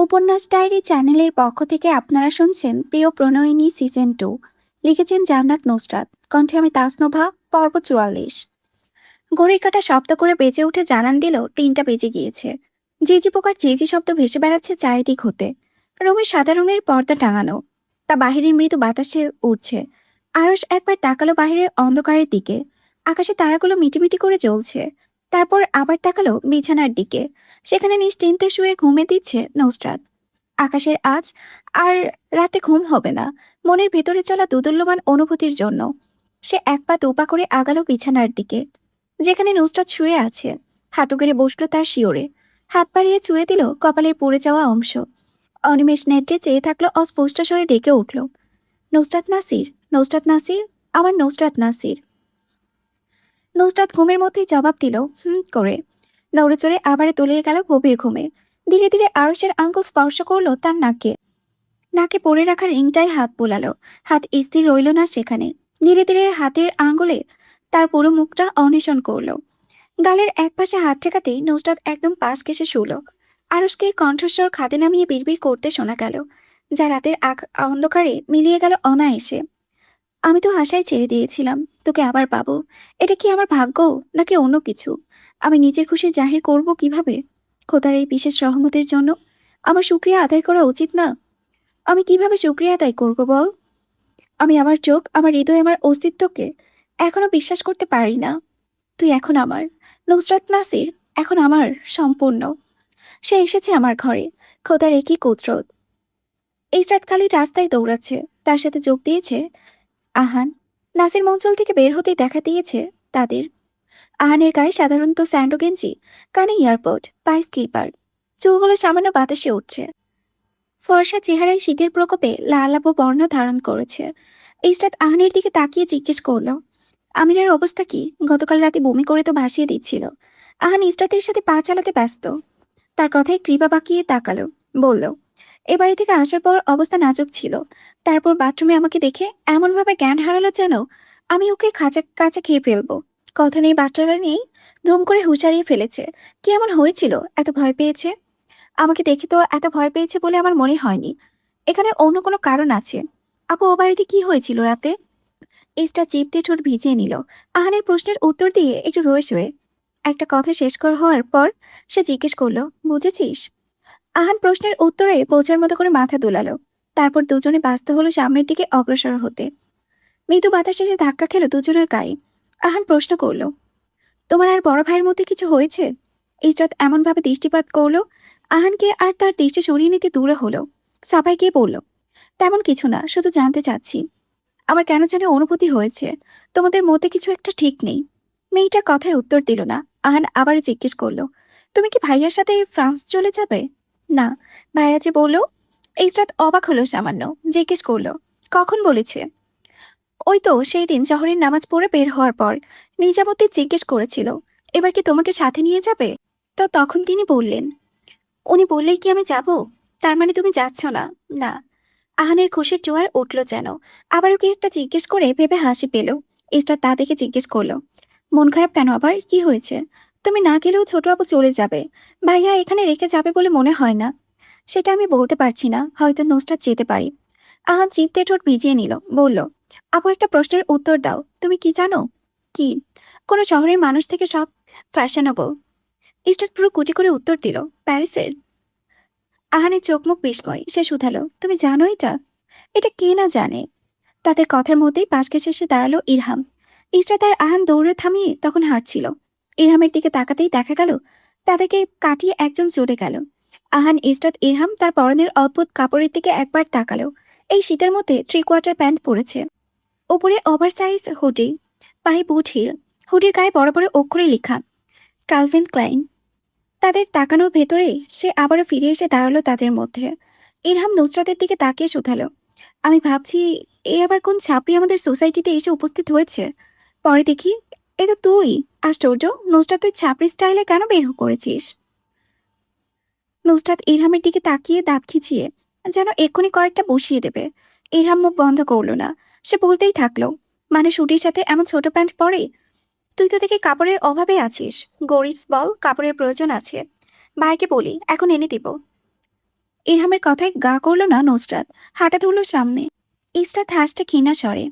উপন্যাস ডায়েরি চ্যানেলের পক্ষ থেকে আপনারা শুনছেন প্রিয় প্রণয়িনী সিজন 2। লিখেছেন জান্নাত নুসরাত, কণ্ঠে আমি তাসনোভা। পর্ব 44। ঘড়ির কাঁটা শব্দ করে বেজে উঠে জানান দিল 3টা বেজে গিয়েছে। ঝিঝি পোকার ঝিঝি শব্দ ভেসে বেড়াচ্ছে চারিদিক হতে। রুমের সাদা রঙের পর্দা টাঙানো, তা বাহিরের মৃদু বাতাসে উঠছে। আরস একবার তাকালো বাহিরের অন্ধকারের দিকে। আকাশে তারাগুলো মিটিমিটি করে জ্বলছে। তারপর আবার তাকালো বিছানার দিকে। সেখানে নিশ্চিন্তে শুয়ে ঘুমে দিচ্ছে নুসরাত। আকাশের আজ আর রাতে ঘুম হবে না, মনের ভেতরে চলা দোদুল্যমান অনুভূতির জন্য। সে এক পা দুপা করে আগালো বিছানার দিকে, যেখানে নুসরাত শুয়ে আছে। হাঁটু গেড়ে বসলো তার শিওরে। হাত বাড়িয়ে ছুঁয়ে দিল কপালের পড়ে যাওয়া অংশ। অনিমেষ নেত্রে চেয়ে থাকলো অস্পষ্ট স্বরে ডেকে উঠল, নুসরাত নাসির, নুসরাত নাসির, আমার নুসরাত নাসির। নুসরাত ঘুমের মধ্যেই জবাব দিল হুম করে। নড়ে চড়ে আবারে তলিয়ে গেল গভীর ঘুমে। ধীরে ধীরে আরশের আঙ্গুল স্পর্শ করলো তার নাকে। নাকে পড়ে রাখা রিংটায় হাত বোলালো। হাত স্থির রইল না সেখানে। ধীরে ধীরে হাতের আঙ্গুলে তার পুরো মুখটা অন্বেষণ করলো। গালের এক পাশে হাত ঠেকাতেই নুসরাত একদম পাশ ঘেঁষে শুল। আরশকে কণ্ঠস্বর খাদে নামিয়ে বিড়বিড় করতে শোনা গেল, যা রাতের অন্ধকারে মিলিয়ে গেল অনায়াসে। আমি তো আশায় ছেড়ে দিয়েছিলাম তোকে আবার পাবো। এটা কি আমার ভাগ্য, নাকি অন্য কিছু? আমি নিজের খুশি জাহির করব কিভাবে? খোদার এই বিশেষ রহমতের জন্য আমার শুকরিয়া আদায় করা উচিত না? আমি কিভাবে শুকরিয়া আদায় করব বল? আমি আমার চোখ, আমার হৃদয়, আমার অস্তিত্বকে এখনো বিশ্বাস করতে পারি না। তুই এখন আমার নুসরাত নাসির, এখন আমার সম্পূর্ণ। সে এসেছে আমার ঘরে। খোদার একই কুদরত। এই রাত খালি রাস্তায় দৌড়াচ্ছে। তার সাথে যোগ দিয়েছে আহান। নাসির মঞ্চল থেকে বের হতেই দেখা দিয়েছে তাদের। আহানের গায়ে সাধারণত স্যান্ডো গেঞ্জি, কানে ইয়ারপড, পায়ে স্লিপার। চুলগুলো সামান্য বাতাসে উঠছে। ফর্সা চেহারায় শীতের প্রকোপে লালাভ বর্ণ ধারণ করেছে। ইসরাত আহানের দিকে তাকিয়ে জিজ্ঞেস করলো, আমিরের অবস্থা কি? গতকাল রাতে বমি করে তো ভাসিয়ে দিচ্ছিল। আহান ইসরাতের সাথে পা চালাতে ব্যস্ত। তার কথায় কৃপা বাঁকিয়ে তাকালো। বলল, এ বাড়ি থেকে আসার পর অবস্থা নাজুক ছিল। তারপর বাথরুমে আমাকে দেখে এমনভাবে জ্ঞান হারালো যেন আমি ওকে খাঁচা কাছে খেয়ে ফেলবো। কথা নেই বাচ্চারা নেই, ধুম করে হুঁশারিয়ে ফেলেছে। কি এমন হয়েছিল এত ভয় পেয়েছে? আমাকে দেখে তো এত ভয় পেয়েছে বলে আমার মনে হয়নি। এখানে অন্য কোনো কারণ আছে। আপু, ও বাড়িতে কি হয়েছিল রাতে? ইস্টা চিপ দিয়ে ঠোঁট ভিজিয়ে নিল। আহানের প্রশ্নের উত্তর দিয়ে একটু রয়ে শোয়ে একটা কথা শেষ করা হওয়ার পর সে জিজ্ঞেস করলো, বুঝেছিস? আহান প্রশ্নের উত্তরে বোঝার মতো করে মাথা দোলালো। তারপর দুজনে ব্যস্ত হলো সামনের দিকে অগ্রসর হতে। মৃদু বাতাস এসে ধাক্কা খেলো দুজনের গায়ে। আহান প্রশ্ন করলো, তোমার আর বড় ভাইয়ের মধ্যে কিছু হয়েছে? ইজরাত এমনভাবে দৃষ্টিপাত করলো, আহানকে আর তার দৃষ্টি সরিয়ে নিতে দূরে হলো। সাফাই গিয়ে বলল, তেমন কিছু না, শুধু জানতে চাচ্ছি। আমার কেন জানি অনুভূতি হয়েছে তোমাদের মধ্যে কিছু একটা ঠিক নেই। মেয়েটার কথায় উত্তর দিল না। আহান আবারও জিজ্ঞেস করলো, তুমি কি ভাইয়ার সাথে ফ্রান্স চলে যাবে? না। ভাইয়া যে বললো। ইসরাত অবাক হলো সামান্য। জিজ্ঞেস করলো, কখন বলেছে? ওই তো সেই দিন শহরের নামাজ পড়ে বের হওয়ার পর নিজামুদ্দিন জিজ্ঞেস করেছিল, এবার কি তোমাকে সাথে নিয়ে যাবে? তো তখন তিনি বললেন, উনি বললেই কি আমি যাব? তার মানে তুমি যাচ্ছ না? না। আহানের খুশির জোয়ার উঠল যেন। আবারও কি একটা জিজ্ঞেস করে ভেবে হাসি পেল। ইসরাত তা দেখে জিজ্ঞেস করলো, মন খারাপ কেন আবার? কি হয়েছে? তুমি না গেলেও ছোট আপু চলে যাবে। ভাইয়া এখানে রেখে যাবে বলে মনে হয় না। সেটা আমি বলতে পারছি না, হয়তো নুসরাত যেতে পারি। আহান চিত্তে ঠোঁট ভিজিয়ে নিল। বলল, আপু, একটা প্রশ্নের উত্তর দাও। তুমি কি জানো? কি? কোনো শহরের মানুষ থেকে সব ফ্যাশনেবল। ইসরাত পুরো কুচি করে উত্তর দিল, প্যারিসের। আহানের চোখ মুখ বিস্ময়। সে শুধালো, তুমি জানো এটা? এটা কে না জানে? তাদের কথার মধ্যেই পাশ ঘেঁষে এসে দাঁড়ালো ইরহাম। ইসরাত আর আহান দৌড়ে থামিয়ে তখন হাঁটছিল। ইরহামের দিকে তাকাতেই দেখা গেল তাদেরকে কাটিয়ে একজন চলে গেল। আহান, ইসরাত, ইরহাম তার পরনের অদ্ভুত কাপড়ের দিকে একবার তাকালো। এই শীতের মধ্যে 3 কোয়ার্টার প্যান্ট পরেছে, উপরে ওভারসাইজ হুডি, পায়ে বুট হিল। হুডির গায়ে বড় বড় অক্ষরে লেখা ক্যালভিন ক্লাইন। তাদের তাকানোর ভেতরে সে আবারও ফিরে এসে দাঁড়ালো তাদের মধ্যে। ইরহাম নুসরাতের দিকে তাকিয়ে শুধালো, আমি ভাবছি এ আবার কোন ছাপড়ি আমাদের সোসাইটিতে এসে উপস্থিত হয়েছে। পরে দেখি এ তো তুই। আশ্চর্য, নুসরাত তুই ছাপড়ি স্টাইলে কেন বের করেছিস? নুসরাত ইরহামের দিকে তাকিয়ে দাঁত খিচিয়ে যেন এক্ষুনি কয়েকটা বসিয়ে দেবে। ইরহাম মুখ বন্ধ করলো না। সে বলতেই থাকলো, মানে শুটির সাথে এমন ছোট প্যান্ট পরে? তুই তো দেখি কাপড়ের অভাবে আছিস। গরিবস বল, কাপড়ের প্রয়োজন আছে। ভাইকে বলি এখন এনে দিব। ইরহামের কথায় গা করল না নুসরাত, হাঁটা ধরল সামনে। ইসরাত হাসতে ক্ষীণা স্বরে।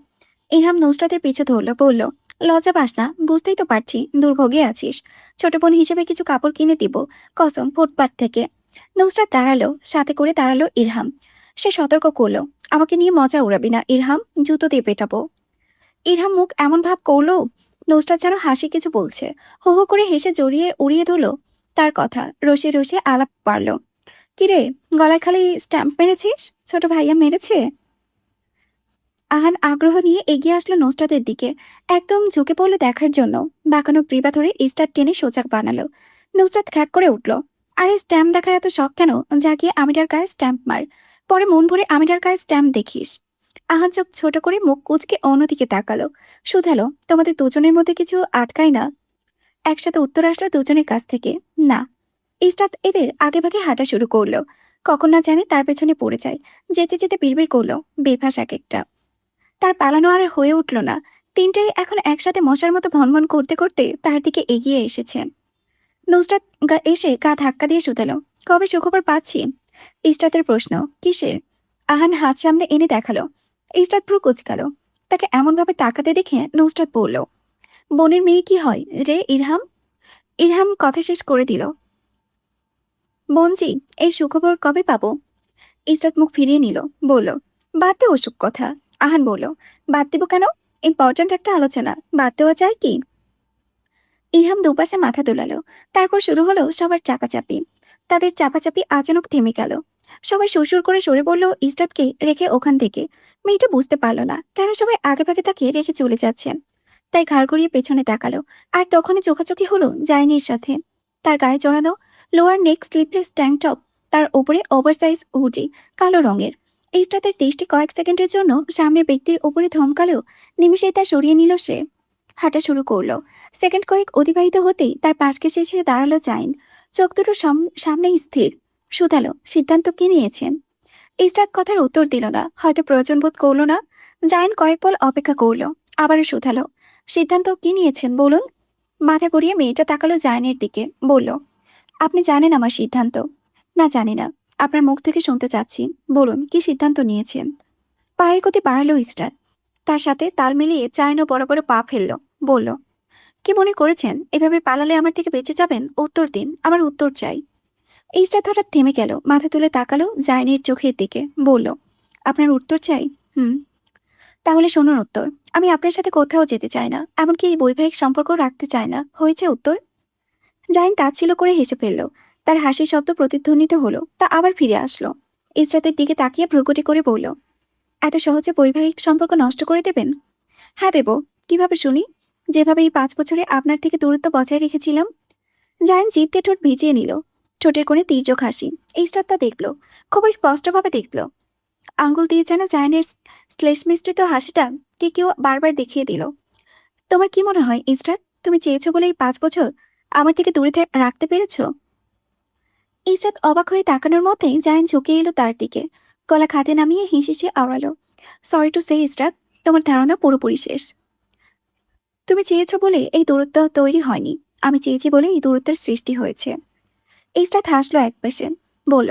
ইরহাম নুসরাতের পিছু ধরল, বলল, লজ্জা পাস না, বুঝতেই তো পারছি দুর্ভোগে আছিস। ছোট বোন হিসেবে কিছু কাপড় কিনে দিব, কসম, ফুটপাত থেকে। নুসরাত দাঁড়ালো, সাথে করে দাঁড়ালো ইরহাম। সে সতর্ক করলো, আমাকে নিয়ে মজা উড়াবি না ইরহাম, জুতো দিয়ে পেটাবো। ইরহাম মুখ এমন ভাব করলো নুসরাত যেন হাসি কিছু বলছে। হো হো করে হেসে জড়িয়ে উড়িয়ে দিল তার কথা, রসে রসে আলাপ পারল। কিরে, গলায় খালি স্ট্যাম্প মেরেছিস? ছোট ভাইয়া মেরেছে? আহান আগ্রহ নিয়ে এগিয়ে আসলো নুসরাতের দিকে, একদম ঝুঁকে পড়লো দেখার জন্য। বাঁকানো গ্রীবা ধরে স্টার টেনে সোজা বানালো। নুসরাত খ্যাত করে উঠল, আরে স্ট্যাম্প দেখার এত শখ কেন? যা গিয়ে আমিরার গায়ে স্ট্যাম্প মার, পরে মন ভরে আমিরার গায়ে স্ট্যাম্প দেখিস। আহান চোখ ছোট করে মুখ কুচকে অন্যদিকে তাকালো, শুধালো, তোমাদের দুজনের মধ্যে কিছু আটকায় না? একসাথে উত্তর আসলো দুজনের কাছ থেকে, না। ইসরাত এদের আগে ভাগে হাঁটা শুরু করলো, কখন না জানে তার পেছনে পড়ে যায়। যেতে যেতে বিড়বিড় করলো, বেফাস এক একটা। তার পালানো আর হয়ে উঠল না। তিনটেই এখন একসাথে মশার মতো ভনভন করতে করতে তার দিকে এগিয়ে এসেছে। নুসরাত এসে গা ধাক্কা দিয়ে শুধালো, কবে সুখবর পাচ্ছি? ইসরাতের প্রশ্ন, কিসের? আহান হাত সামনে এনে দেখালো। ইসরাত ভ্রু কুচকালো। তাকে এমনভাবে তাকাতে দেখে নুসরাত বলল, বোনের মেয়ে কি হয় রে ইরহাম? ইরহাম কথা শেষ করে দিল। বোনজি, এই সুখবর কবে পাবো? ইসরাত মুখ ফিরিয়ে নিল, বলল, বাদ দে ওসব কথা। আহান বলল, বাদ দেবো কেন? ইম্পর্ট্যান্ট একটা আলোচনা, বাদ দেওয়া যায় কি? ইরহাম দুপাশে মাথা দোলালো। তারপর শুরু হলো সবার চাপাচাপি। তাদের চাপাচাপি আচানক থেমে গেল। সবাই সুরসুর করে সরে পড়ল ইসরাতকে রেখে ওখান থেকে। মেয়েটা বুঝতে পারল না কেন সবাই আগে ভাগে তাকে রেখে চলে যাচ্ছেন। তাই ঘাড় ঘুরিয়ে পেছনে তাকালো। আর তখনই চোখাচোখি হলো জাইনির সাথে। তার গায়ে জড়ানো লোয়ার নেক স্লিপলেস ট্যাঙ্ক টপ, তার ওপরে ওভারসাইজ হুডি, কালো রঙের। ইসরাতের দৃষ্টি কয়েক সেকেন্ডের জন্য সামনের ব্যক্তির ওপরে ধমকালেও নিমিষেই তা সরিয়ে নিল সে। হাঁটা শুরু করলো। সেকেন্ড কয়েক অতিবাহিত হতেই তার পাশকে এসে দাঁড়ালো জাইন, চোখ দুটো সামনেই স্থির। শুধালো, সিদ্ধান্ত কি নিয়েছেন? ইসরাত কথার উত্তর দিল না, হয়তো প্রয়োজন বোধ করলো না। জাইন কয়েক পল অপেক্ষা করলো, আবারও শুধালো, সিদ্ধান্ত কি নিয়েছেন বলুন? মাথা ঘুরিয়ে মেয়েটা তাকালো জাইনের দিকে, বলল, আপনি জানেন আমার সিদ্ধান্ত? না, জানি না, আপনার মুখ থেকে শুনতে চাচ্ছি, বলুন কি সিদ্ধান্ত নিয়েছেন? পায়ের গতি বাড়ালো ইসরাত, তার সাথে তাল মিলিয়ে জাইনও বড় বড় পা ফেললো, বলল, কি মনে করেছেন এভাবে পালালে আমার থেকে বেঁচে যাবেন? উত্তর দিন, আমার উত্তর চাই। ইসরাত হঠাৎ থেমে গেল, মাথা তুলে তাকালো জাইনের চোখের দিকে, বলল, আপনার উত্তর চাই? হুম। তাহলে শুনুন উত্তর, আমি আপনার সাথে কোথাও যেতে চাই না, এমনকি এই বৈবাহিক সম্পর্ক রাখতে চাই না। হয়েছে উত্তর? জাইন তাচ্ছিল্য করে হেসে ফেলল। তার হাসির শব্দ প্রতিধ্বনিত হলো, তা আবার ফিরে আসলো। ইসরাতের দিকে তাকিয়ে ভ্রুকুটি করে বলল, এত সহজে বৈবাহিক সম্পর্ক নষ্ট করে দেবেন? হ্যাঁ দেব। কিভাবে শুনি? যেভাবে এই 5 বছরে আপনার থেকে দূরত্ব বজায় রেখেছিলাম। জায়ান জিভ দিয়ে ঠোঁট ভিজিয়ে নিল, ঠোঁটের কোণে তীর্যক হাসি। ইসরাত তা দেখল, খুবই স্পষ্টভাবে দেখল। আঙ্গুল দিয়ে যেন জায়ানের শ্লেষ মিশ্রিত হাসিটা কে কেউ বারবার দেখিয়ে দিল। তোমার কি মনে হয় ইসরাত, তুমি চেয়েছো বলে এই 5 বছর আমার থেকে দূরে রাখতে পেরেছো? ইসরাত অবাক হয়ে তাকানোর মধ্যেই জায়ান ঝুঁকে এলো তার দিকে, গলা খাতে নামিয়ে হিসেসে আওড়ালো, সরি টু সে ইসরাত, তোমার ধারণা পুরোপুরি শেষ। তুমি চেয়েছো বলে এই দূরত্ব তৈরি হয়নি, আমি চেয়েছি বলে এই দূরত্বের সৃষ্টি হয়েছে। ইসরাত হাসলো একপাশে, বলল,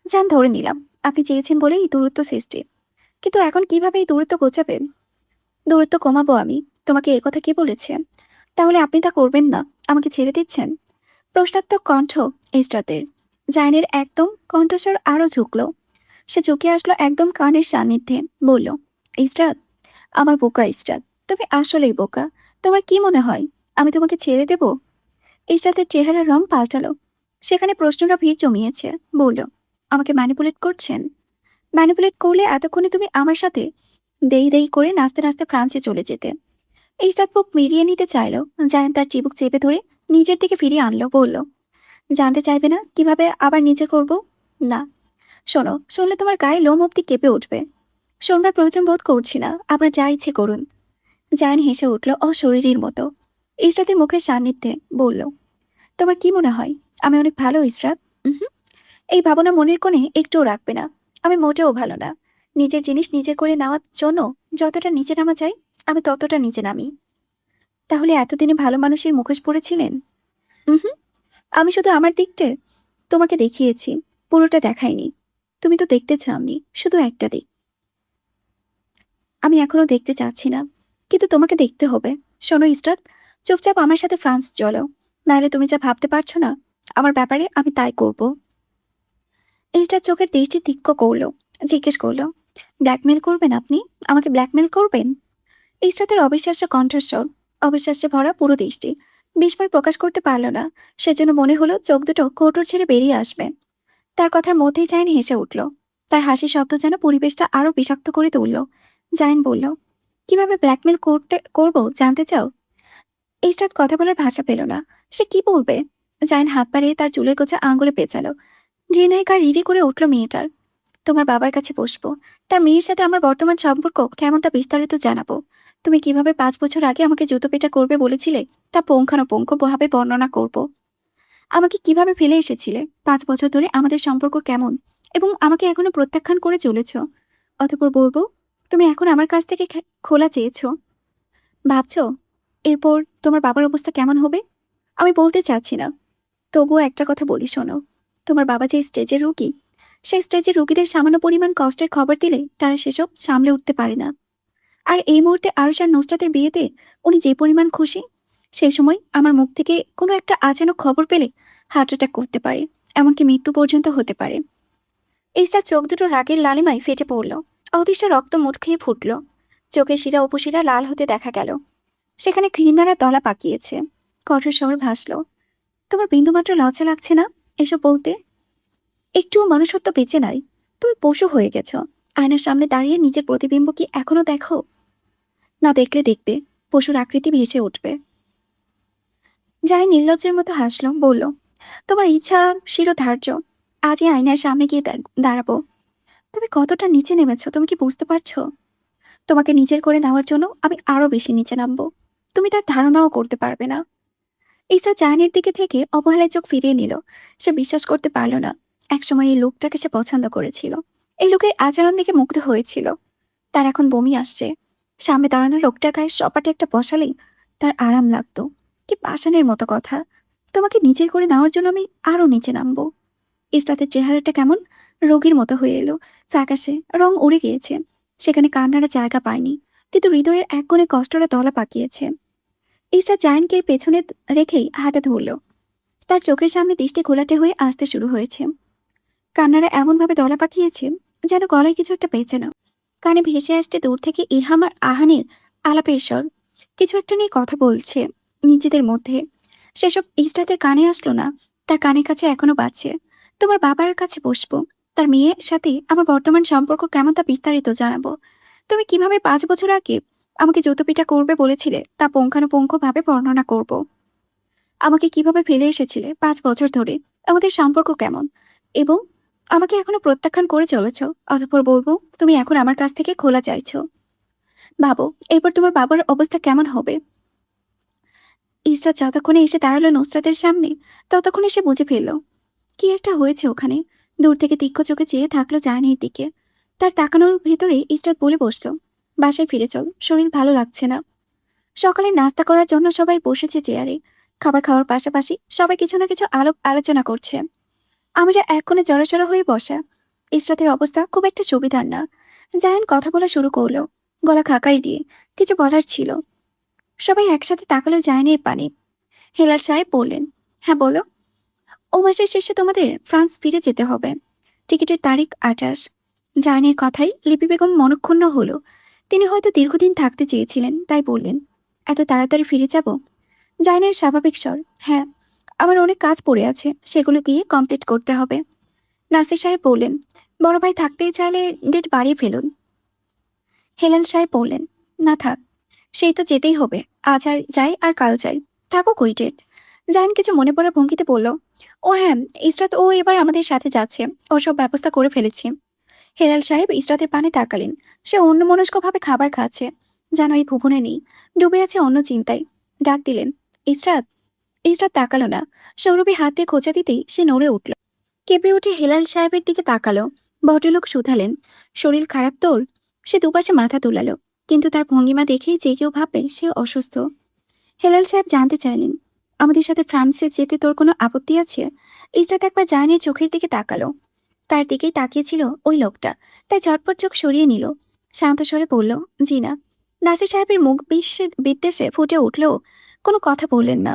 যান ধরে নিলাম আপনি চেয়েছেন বলে এই দূরত্ব সৃষ্টি, কিন্তু এখন কিভাবে এই দূরত্ব গোছাবেন? দূরত্ব কমাবো আমি, তোমাকে একথা কে বলেছে? তাহলে আপনি তা করবেন না, আমাকে ছেড়ে দিচ্ছেন? প্রশ্নাত্মক কণ্ঠ ইসরাতের। জাইনের একদম কণ্ঠস্বর আরো ঝুঁকলো। সে ঝুঁকে আসলো একদম কানের সান্নিধ্যে, বলল, ইসরাত, আমার বোকা ইসরাত, তুমি আসলেই বোকা। তোমার কি মনে হয় আমি তোমাকে ছেড়ে দেব? ইসরাতের চেহারার রং পাল্টালো, সেখানে প্রশ্নটা ভিড় জমিয়েছে। বলল, আমাকে ম্যানিপুলেট করছেন? ম্যানিপুলেট করলে এতক্ষণে তুমি আমার সাথে দেই দেই করে নাচতে নাচতে ফ্রান্সে চলে যেতে। ইসরাত বুক মিলিয়ে নিতে চাইলো। জায়ান তার চিবুক চেপে ধরে নিজের দিকে ফিরিয়ে আনলো, বলল, জানতে চাইবে না কিভাবে আবার নিজে করব? না। শোনো, শুনলে তোমার গায়ে লোম অব্দি কেঁপে উঠবে। শোনবার প্রয়োজন বোধ করছি না, আপনার যা ইচ্ছে করুন। জায়ান হেসে উঠল অশরীরীর মতো। ইসরাতের মুখের সান্নিধ্যে বলল, তোমার কি মনে হয় আমি অনেক ভালো ইসরাত? উহুম, এই ভাবনা মনের কোণে একটুও রাখবে না। আমি মোটেও ভালো না। নিজের জিনিস নিজে করে নেওয়ার জন্য যতটা নিচে নামা যায় আমি ততটা নিচে নামি। তাহলে এতদিনে ভালো মানুষের মুখোশ পড়েছিলেন? হুম, আমি শুধু আমার দিকটা তোমাকে দেখিয়েছি, পুরোটা দেখাইনি। তুমি তো দেখতে চাওনি, শুধু একটা দিক। আমি এখনো দেখতে চাচ্ছি না, কিন্তু তোমাকে দেখতে হবে। শোনো ইসরাত, চুপচাপ আমার সাথে ফ্রান্স চলো। নাহলে তুমি যা ভাবতে পারছো না আমার ব্যাপারে, আমি তাই করব। ইসরাত চোখের দৃষ্টি তীক্ষ্ণ করলো, জিজ্ঞেস করলো, ব্ল্যাকমেল করবেন আপনি? আমাকে ব্ল্যাকমেল করবেন? ইসরাতের অবিশ্বাস্য কণ্ঠস্বর, অবিশ্বাসে ভরা পুরো দৃষ্টি। বিস্ময় প্রকাশ করতে পারল না, সেজন্য মনে হলো চোখ দুটো কোটর ছেড়ে বেরিয়ে আসবে। তার কথার মধ্যেই জাইন হেসে উঠল। তার হাসির শব্দ যেন পরিবেশটা আরো বিষাক্ত করে তুলল। জাইন বলল, কিভাবে ব্ল্যাকমেল করব জানতে চাও? ইসরাত কথা বলার ভাষা পেল না। সে কি বলবে? জাইন হাত বাড়িয়ে তার চুলের গোছা আঙ্গুলে পেঁচালো। ঘৃণায় রিরি করে উঠল মেয়েটার। তোমার বাবার কাছে বসবো, তার মেয়ের সাথে আমার বর্তমান সম্পর্ক কেমন তা বিস্তারিত জানাবো। তুমি কিভাবে 5 বছর আগে আমাকে জুতো পেটা করবে বলেছিলে তা পুঙ্খানুপুঙ্খ ভাবে বর্ণনা করব। আমাকে কিভাবে ফেলে এসেছিলে, 5 বছর ধরে আমাদের সম্পর্ক কেমন, এবং আমাকে এখনো প্রত্যাখ্যান করে চলেছ। অতঃপর বলবো তুমি এখন আমার কাছ থেকে খোলা চেয়েছো। ভাবছো এরপর তোমার বাবার অবস্থা কেমন হবে? আমি বলতে চাচ্ছি না, তবুও একটা কথা বলি শোনো। তোমার বাবা যে স্টেজের রোগী, সেই স্টেজের রোগীদের সামান্য পরিমাণ কষ্টের খবর দিলে তারা সেসব সামলে উঠতে পারে না। আর এই মুহূর্তে আরশ আর নুসরাতের বিয়েতে উনি যে পরিমাণ খুশি, সেই সময় আমার মুখ থেকে কোনো একটা আচানক খবর পেলে হার্ট অ্যাটাক করতে পারে, এমনকি মৃত্যু পর্যন্ত হতে পারে। ইসরার চোখ দুটো রাগের লালিমায় ফেটে পড়ল। অদৃশ্য রক্ত মুঠ খেয়ে ফুটল। চোখের শিরা উপশিরা লাল হতে দেখা গেল। সেখানে ঘৃণারা দলা পাকিয়েছে। কঠোর স্বর ভাসল, তোমার বিন্দুমাত্র লজ্জা লাগছে না এসব বলতে? একটুও মনুষ্যত্ব বেঁচে নাই। তুমি পশু হয়ে গেছো। আয়নার সামনে দাঁড়িয়ে নিজের প্রতিবিম্ব কি এখনো দেখো? না দেখলে দেখবে, পশুর আকৃতি ভেসে উঠবে। যাই নির্লজ্জের মতো হাসল, বলল, তোমার ইচ্ছা শিরোধার্য। আজই আয়নার সামনে গিয়ে দাঁড়াবো। তুমি কতটা নিচে নেমেছো তুমি কি বুঝতে পারছো? তোমাকে নিজের করে নেওয়ার জন্য আমি আরো বেশি নিচে নামবো। তুমি তার ধারণাও করতে পারবে না। ইসরা জায়ানের দিকে থেকে অবহেলায় চোখ ফিরিয়ে নিল। সে বিশ্বাস করতে পারল না একসময় এই লোকটাকে সে পছন্দ করেছিল। এই লোকের আচরণ দেখে মুগ্ধ হয়েছিল। তার এখন বমি আসছে। সামনে দাঁড়ানো লোকটার গায়ে সপাটে একটা বসালেই তার আরাম লাগতো। কি পাষাণের মতো কথা! তোমাকে নিজের করে নেওয়ার জন্য আমি আরো নিচে নামবো। ইসরাতের চেহারাটা কেমন রোগীর মতো হয়ে এলো। ফ্যাকাশে রং উড়ে গিয়েছে। সেখানে কান্নারা জায়গা পায়নি, কিন্তু হৃদয়ের এক কোণে কষ্টটা দলা পাকিয়েছে। ইসরা জায়ানকে পেছনে রেখেই হাঁটা ধরল। তার চোখের সামনে দৃষ্টি ঘোলাটে হয়ে আসতে শুরু হয়েছে। কান্নারা এমনভাবে দলা পাকিয়েছে যেন গলায় কিছু একটা পেয়েছে না। কানে ভেসে আসছে দূর থেকে ইরহাম আর আহানের আলাপের স্বর। কিছু একটা নিয়ে কথা বলছে নিজেদের মধ্যে। সেসব ইসরাতের কানে আসলো না। তার কানের কাছে এখনো বাজছে, তোমার বাবার কাছে বসবো, তার মেয়ের সাথে আমার বর্তমান সম্পর্ক কেমন তা বিস্তারিত জানাবো। তুমি কিভাবে 5 বছর আগে আমাকে জুতোপিটা করবে বলেছিলে তা পুঙ্খানুপুঙ্খ ভাবে বর্ণনা করব। আমাকে কিভাবে ফেলে এসেছিলে 5 বছর ধরে, আমাদের সম্পর্ক কেমন, এবং আমাকে এখনো প্রত্যাখ্যান করে চলেছ। অতঃপর বলবো তুমি এখন আমার কাছ থেকে খোলা চাইছো। ভাবো এরপর তোমার বাবার অবস্থা কেমন হবে। ইসরাত যতক্ষণে এসে দাঁড়ালো নুসরাতের সামনে, ততক্ষণে সে বুঝে ফেলল কি একটা হয়েছে ওখানে। দূর থেকে তীক্ষ্ণ চোখে চেয়ে থাকলো জাহানের দিকে। তার তাকানোর ভেতরে ইসরাত বলে বসলো, বাসায় ফিরে চল, শরীর ভালো লাগছে না। সকালে নাস্তা করার জন্য সবাই বসেছে চেয়ারে। খাবার খাওয়ার পাশাপাশি সবাই কিছু না কিছু আলোচনা করছে। আমরা এক কোণে জড়সড় হয়ে বসা। ইসরাতের অবস্থা খুব একটা সুবিধার না। জায়ান কথা বলা শুরু করলো, গলা খাকারি দিয়ে। কিছু বলার ছিল। সবাই একসাথে তাকালো জায়ানের পানে। হেলাল সাহেব বললেন, হ্যাঁ বলো। ও মাসের শেষে তোমাদের ফ্রান্স ফিরে যেতে হবে। টিকিটের তারিখ 28। জায়ানের কথাই লিপি বেগম মনক্ষুণ্ণ হলো। তিনি হয়তো দীর্ঘদিন থাকতে চেয়েছিলেন, তাই বললেন, এত তাড়াতাড়ি ফিরে যাব? জায়ানের স্বাভাবিক স্বর, হ্যাঁ, আমার অনেক কাজ পড়ে আছে, সেগুলো গিয়ে কমপ্লিট করতে হবে। নাসির সাহেব বললেন, বড় ভাই থাকতেই চাইলে ডেট বাড়িয়ে ফেলুন। হেলাল সাহেব বললেন, না থাক, সেই তো যেতেই হবে। আজ আর যাই আর কাল যাই, থাকুক ওই ডেট। জায়ান কিছু মনে পড়ার ভঙ্গিতে বলল, ও হ্যাঁ, ইসরাত ও এবার আমাদের সাথে যাচ্ছে, ওর সব ব্যবস্থা করে ফেলেছি। হেলাল সাহেব ইসরাতের পানে তাকালেন। সে অন্যমনস্কভাবে খাবার খাচ্ছে, যেন এই ভুবনে নেই, ডুবে আছে অন্য চিন্তায়। ডাক দিলেন, ইসরাত। ইসরাত তাকালো না। সৌরভী হাত দিয়ে খোঁচা দিতেই সে নড়ে উঠল। কেঁপে উঠে হেলাল সাহেবের দিকে তাকালো। ভদ্রলোক শুধালেন, শরীর খারাপ তোর? সে দুপাশে মাথা তুলালো, কিন্তু তার ভঙ্গিমা দেখেই যে কেউ ভাববে সে অসুস্থ। হেলাল সাহেব জানতে চাইলেন, আমাদের সাথে ফ্রান্সে যেতে তোর কোনো আপত্তি আছে? ইসরাত একবার জায়ানের চোখের দিকে তাকালো। তার দিকেই তাকিয়েছিল ওই লোকটা, তাই ঝটপট চোখ সরিয়ে নিল। শান্ত স্বরে বলল, জি না। নাসির সাহেবের মুখ বিদ্বেষে ফুটে উঠলেও কোনো কথা বললেন না।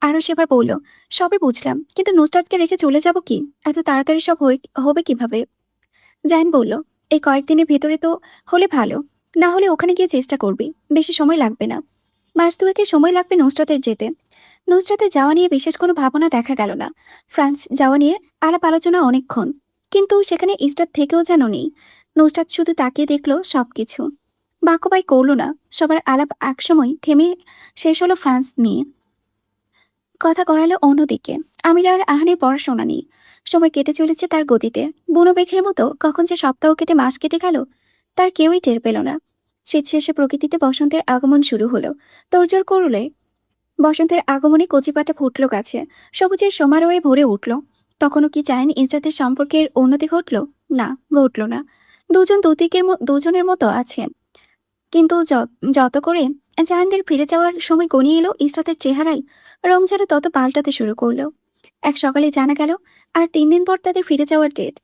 আরও সেবার বলল, সবে বুঝলাম, কিন্তু নুসরাতকে রেখে চলে যাব কি? এত তাড়াতাড়ি সব হবে কিভাবে? জাইন বলল, এই কয়েকদিনের ভেতরে তো হলে ভালো, না হলে ওখানে গিয়ে চেষ্টা করবি। বেশি সময় লাগবে না, মাস দুয়েকের সময় লাগবে নুসরাতের যেতে। নুসরাতের যাওয়া নিয়ে বিশেষ কোনো ভাবনা দেখা গেল না। ফ্রান্স যাওয়া নিয়ে আলাপ আলোচনা অনেকক্ষণ, কিন্তু সেখানে ইস্টার থেকেও যেন নেই। নুসরাত শুধু তাকিয়ে দেখলো সবকিছু, বাক্যবাই করল না। সবার আলাপ একসময় থেমে শেষ হলো ফ্রান্স নিয়ে। কথা গড়ালো অন্যদিকে। আমির আর আহানের পড়াশোনা নেই। সময় কেটে চলেছে তার গতিতে। বুনো মেঘের মতো কখন যে সপ্তাহ কেটে মাস কেটে গেল তার কেউই টের পেল না। শীত শেষে প্রকৃতিতে বসন্তের আগমন শুরু হলো। তোড়জোড় করলে বসন্তের আগমনে কচিপাতা ফুটল গাছে, সবুজের সমারোহে ভরে উঠল। তখনও কি চায়ন ইসরাতের সম্পর্কের উন্নতি ঘটল? না, ঘটল না। দুজন দুজনের মতো আছে। কিন্তু যত করে জাহানদের ফিরে যাওয়ার সময় গনিয়ে এলো, ইসরাতের চেহারায় রং যেন তত পাল্টাতে শুরু করলো। এক সকালে জানা গেল আর 3 দিন পর তাদের ফিরে যাওয়ার ডেট।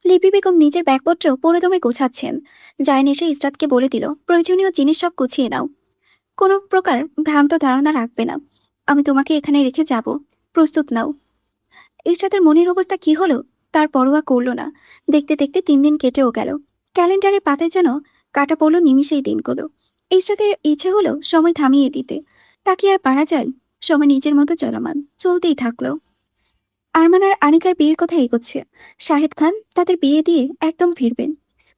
লিপি বেগম নিজের ব্যাগপত্র পুরোদমে গোছাচ্ছেন। জায়ন এসে ইসরাতকে বলে দিল, প্রয়োজনীয় জিনিস সব গুছিয়ে নাও, কোনো প্রকার ভ্রান্ত ধারণা রাখবে না। আমি তোমাকে এখানে রেখে যাব, প্রস্তুত নাও। ইসরাতের মনের অবস্থা কি হলো তার পরোয়া করলো না। দেখতে দেখতে 3 দিন কেটেও গেল। ক্যালেন্ডারের পাতায় যেন কাটা পড়লো নিমিষেই দিনগুলো। ইসরাতের ইচ্ছে হলো সময় থামিয়ে দিতে, তাকে আর পারা যায়। সময় নিজের মতো চলমান, চলতেই থাকলো। আরমান আর আনিকার বিয়ের কথা এগোচ্ছে। শাহেদ খান তাদের বিয়ে দিয়ে একদম ফিরবেন।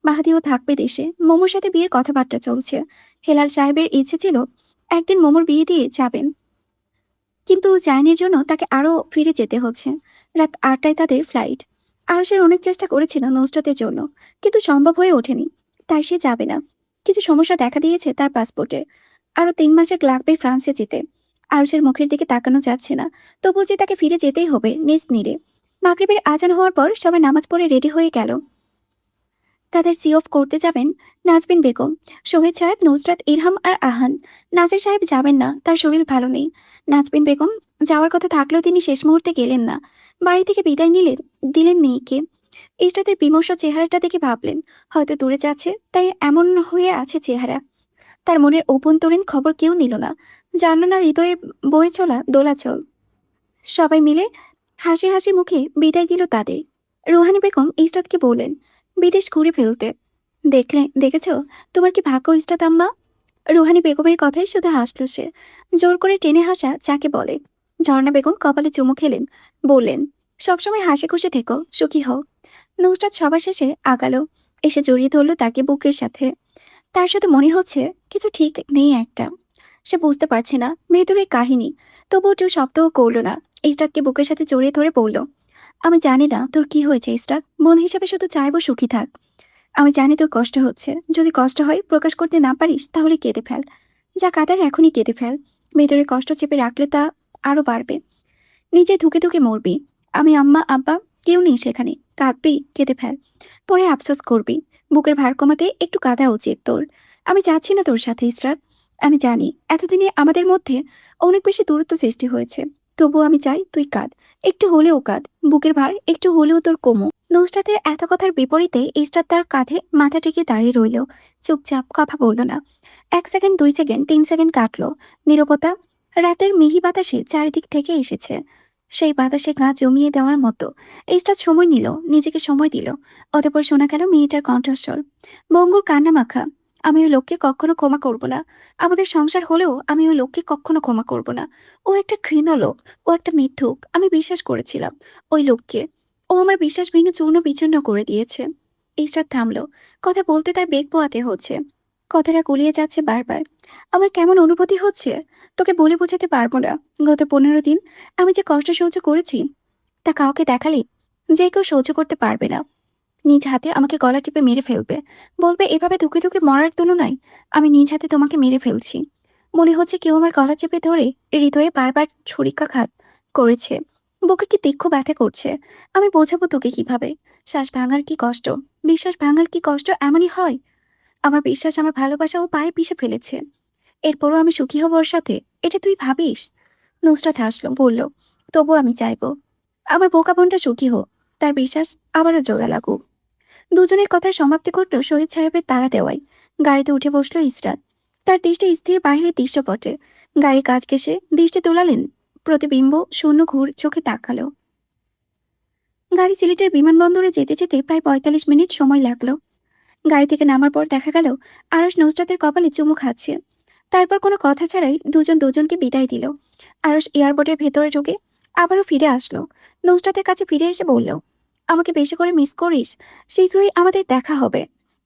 মাহাদিও থাকবে দেশে। মোমোর সাথে বিয়ের কথাবার্তা চলছে। হেলাল সাহেবের ইচ্ছে ছিল একদিন মোমোর বিয়ে দিয়ে যাবেন, কিন্তু জায়নের জন্য তাকে আরও ফিরে যেতে হচ্ছে। রাত 8টায় তাদের ফ্লাইট। আরশের অনেক চেষ্টা করেছিল নুসরাতের জন্য, কিন্তু সম্ভব হয়ে ওঠেনি। তাই সে যাবে না। কিছু সমস্যা দেখা দিয়েছে তার পাসপোর্টে। আরও 3 মাসে লাগবে ফ্রান্সে যেতে। আরশের মুখের দিকে তাকানো যাচ্ছে না, তবুও যে তাকে ফিরে যেতেই হবে নিজ নীড়ে। মাগরিবের আজান হওয়ার পর সবাই নামাজ পড়ে রেডি হয়ে গেল। তাদের সি অফ করতে যাবেন নাজবিন বেগম, শহীদ সাহেব, নুসরাত, ইরহাম আর আহান। নাজির সাহেব যাবেন না, তার শরীর ভালো নেই। নাজবিন বেগম যাওয়ার কথা থাকলেও তিনি শেষ মুহূর্তে গেলেন না। বাড়ি থেকে বিদায় দিলেন মেয়েকে। ইসরাতের বিমর্ষ চেহারাটা দেখে ভাবলেন, হয়তো দূরে যাচ্ছে, তাই এমন হয়ে আছে চেহারা। তার মনের অভ্যন্তরীণ খবর কেউ নিল না, জানল না হৃদয়ের বয়ে চলা দোলাচল। সবাই মিলে হাসি হাসি মুখে বিদায় দিল তাদের। রুহানি বেগম ইসরাতকে বললেন, বিদেশ ঘুরে ফেলতে। দেখেছ তোমার কি ভাগ্য ইসরাত আম্মা। রুহানি বেগমের কথাই শুধু হাসল সে। জোর করে টেনে হাসা যাকে বলে। ঝর্ণা বেগম কপালে চুমু খেলেন, বললেন, সবসময় হাসি খুশি থেকো, সুখী হও। নুসরাত সবার শেষে আগালো, এসে জড়িয়ে ধরল তাকে বুকের সাথে। তার সাথে মনে হচ্ছে কিছু ঠিক নেই একটা। সে বুঝতে পারছে না ভেতরের কাহিনী, তবুও কেউ শব্দও করল না। ইসরাতকে বুকের সাথে জড়িয়ে ধরে বলল, আমি জানি না তোর কি হয়েছে ইসরাত, বোন হিসেবে শুধু চাইবো সুখী থাক। আমি জানি তোর কষ্ট হচ্ছে, যদি কষ্ট হয় প্রকাশ করতে না পারিস তাহলে কেঁদে ফেল। যা কাঁদার এখনই কেঁদে ফেল। ভেতরে কষ্ট চেপে রাখলে তা আরো বাড়বে। নিজে ধুকে ধুকে মরবি। আমি, আম্মা, আব্বা কেউ নেই সেখানে। কাঁদবি, কেঁদে ফেল। পরে আফসোস করবি। বুকের ভার কমাতে একটু কাঁদা উচিত তোর। আমি যাচ্ছি না তোর সাথে ইসরাত। আমি জানি এতদিনে আমাদের মধ্যে অনেক বেশি দূরত্ব সৃষ্টি হয়েছে, তবু আমি চাই তুই কাঁদ, একটু হলেও কাঁদ। বুকের ভার একটু হলেও তোর কমো। নুসরাতের এত কথার বিপরীতে ইসরাত তার কাঁধে মাথা টেকে দাঁড়িয়ে রইল, চুপচাপ, কথা বলল না। 1 সেকেন্ড, 2 সেকেন্ড, 3 সেকেন্ড কাটলো। নীরবতা রাতের মিহি বাতাসে চারিদিক থেকে এসেছে, সেই বাতাসে গা জমিয়ে দেওয়ার মতো। ইসরাত সময় নিল, নিজেকে সময় দিল। অতঃপর শোনা গেল মেয়েটার কণ্ঠস্বর, বঙ্গুর কান্না মাখা, আমি ওই লোককে কখনো ক্ষমা করব না। আমাদের সংসার হলেও আমি ওই লোককে কখনো ক্ষমা করব না। ও একটা ঘৃণ্য লোক, ও একটা মিথ্যুক। আমি বিশ্বাস করেছিলাম ওই লোককে, ও আমার বিশ্বাস ভেঙে চূর্ণ বিচূর্ণ করে দিয়েছে। ইসরাত থামলো, কথা বলতে তার বেগ পোয়াতে হচ্ছে। কথাটা গুলিয়ে যাচ্ছে বারবার। আমার কেমন অনুভূতি হচ্ছে তোকে বলে বোঝাতে পারবো না। গত 15 দিন আমি যে কষ্ট সহ্য করেছি তা কাউকে দেখালে যে কেউ সহ্য করতে পারবে না। নিজ হাতে আমাকে গলা টিপে মেরে ফেলবে, বলবে এভাবে ধুকে ধুকে মরার তুলনায় আমি নিজ হাতে তোমাকে মেরে ফেলছি। মনে হচ্ছে কেউ আমার গলা চেপে ধরে হৃদয়ে বারবার ছুরিকাঘাত করেছে। বুকে কি তীক্ষ্ণ ব্যথা করছে। আমি বোঝাবো তোকে কিভাবে? শ্বাস ভাঙার কি কষ্ট, বিশ্বাস ভাঙার কি কষ্ট এমনই হয়। আমার বিশ্বাস, আমার ভালোবাসা ও পায়ে পিষে ফেলেছে। এরপরও আমি সুখী হব ওর সাথে, এটা তুই ভাবিস? নুসরাত হাসলো, বলল, তবু আমি চাইবো আমার বোকা বোনটা সুখী হোক। তার বিশ্বাস আবারও জোড়া লাগুক। দুজনের কথার সমাপ্তি ঘটল শহীদ সাহেবের তাড়া দেওয়ায়। গাড়িতে উঠে বসলো ইসরাত। তার দৃষ্টি স্থির বাইরের দৃশ্যপটে। গাড়ি কাজ ঘেঁষে দৃষ্টি তোলালেন। প্রতিবিম্ব শূন্য ঘুর চোখে তাকালো। গাড়ি সিলেটের বিমানবন্দরে যেতে যেতে প্রায় ৪৫ মিনিট সময় লাগলো। গাড়ি থেকে নামার পর দেখা গেল আরশ নুসরাতের কপালে চুমু খাচ্ছে। তারপর কোনো কথা ছাড়াই দুজন দুজনকে বিদায় দিল। আরশ এয়ারপোর্টের ভেতরে ঢুকে আবারও ফিরে আসলো। নুসরাতের কাছে ফিরে এসে বলল, আমাকে বেশি করে মিস করিস, শীঘ্রই আমাদের দেখা হবে।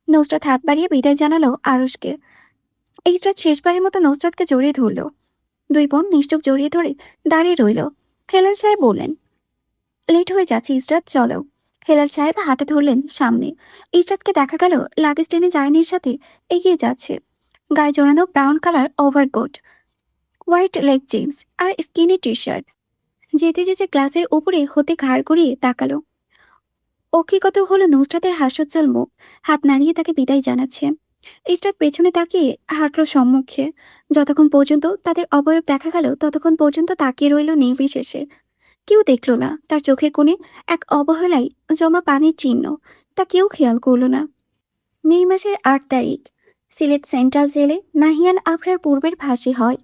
নুসরাত হাত বাড়িয়ে বিদায় জানালো আরশকে। ইসরাত শেষবারের মতো নুসরাতকে জড়িয়ে ধরল। দুই বোন নিশ্চুপ জড়িয়ে ধরে দাঁড়িয়ে রইল। হেলাল সাহেব বললেন, লেট হয়ে যাচ্ছে ইসরাত, চলো। হেলাল সাহেব হাঁটা ধরলেন সামনে। ইসরাতকে দেখা গেল লাগেজ টেনে জায়নির সাথে এগিয়ে যাচ্ছে। গায়ে জড়ানো brown colour overcoat, white leg jeans আর স্কিনি টি শার্ট। যেতে যেতে গ্লাসের উপরে হতে ঘাড় গড়িয়ে তাকালো। অক্ষিগত হলো নুসরাতের হাস্যোজ্জ্বল মুখ। হাত নাড়িয়ে তাকে বিদায় জানাচ্ছে। ইসরাত পেছনে তাকিয়ে হাঁটল সম্মুখে। যতক্ষণ পর্যন্ত তাদের অবয়ব দেখা গেল ততক্ষণ পর্যন্ত তাকিয়ে রইল নির্বিশেষে। কেউ দেখল না তার চোখের কোণে এক অবহেলায় জমা পানির চিহ্ন। তা কেউ খেয়াল করল না। মে মাসের ৮ তারিখ সিলেট সেন্ট্রাল জেলে নাহিয়ান আফরার পূর্বের ফাঁসি হয়।